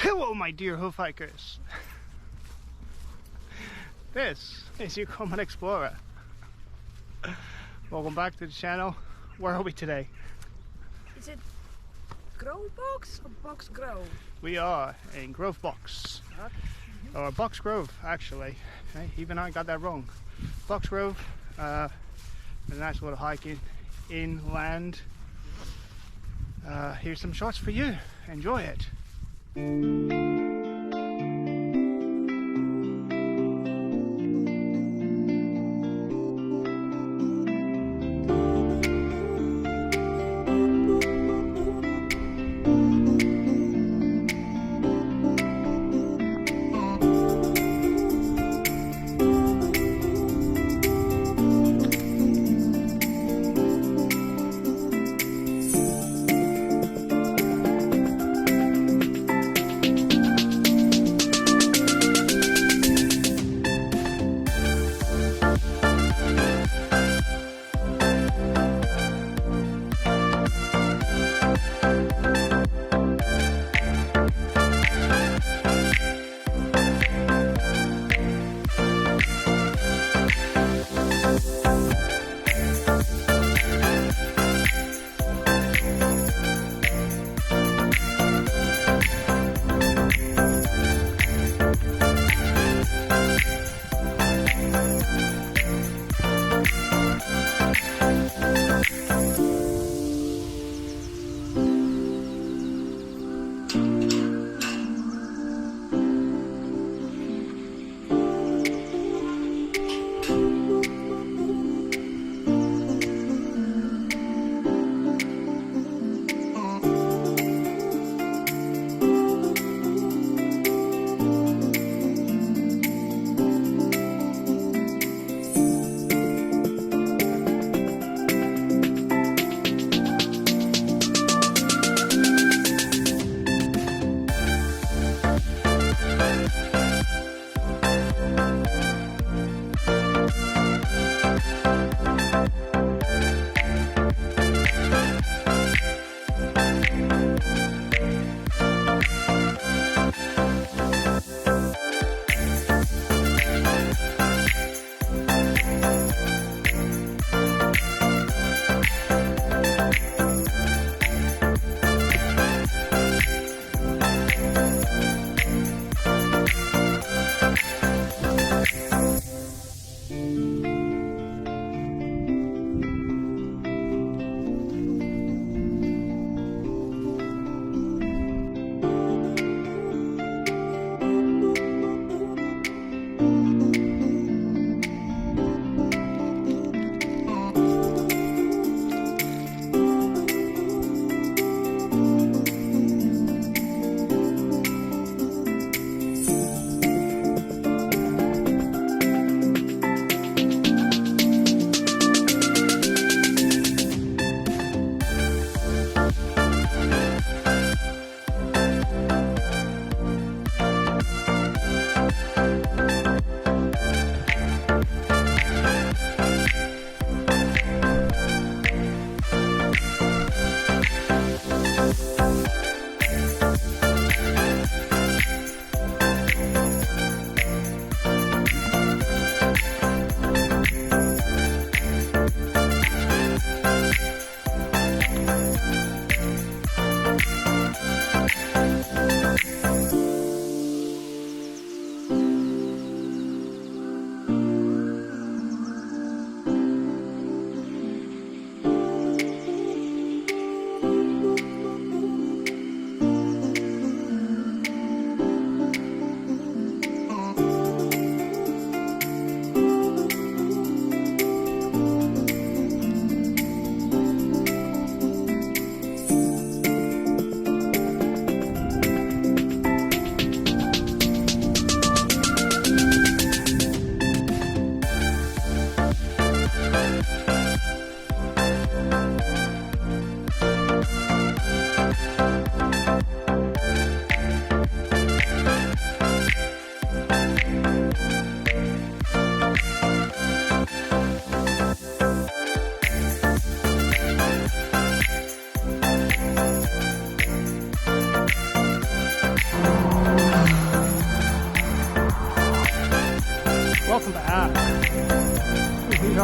Hello my dear hoof hikers. This is your Komoot Explorer. Welcome back to the channel. Where are we today? Is it Grove Box or Boxgrove? We are in Grove Box. Or Boxgrove actually. Hey, even I got that wrong. Boxgrove, a nice little hiking inland. Here's some shots for you. Enjoy it.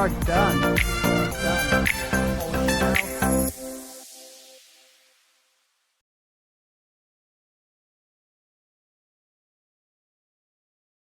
are done. We are done. Holy cow.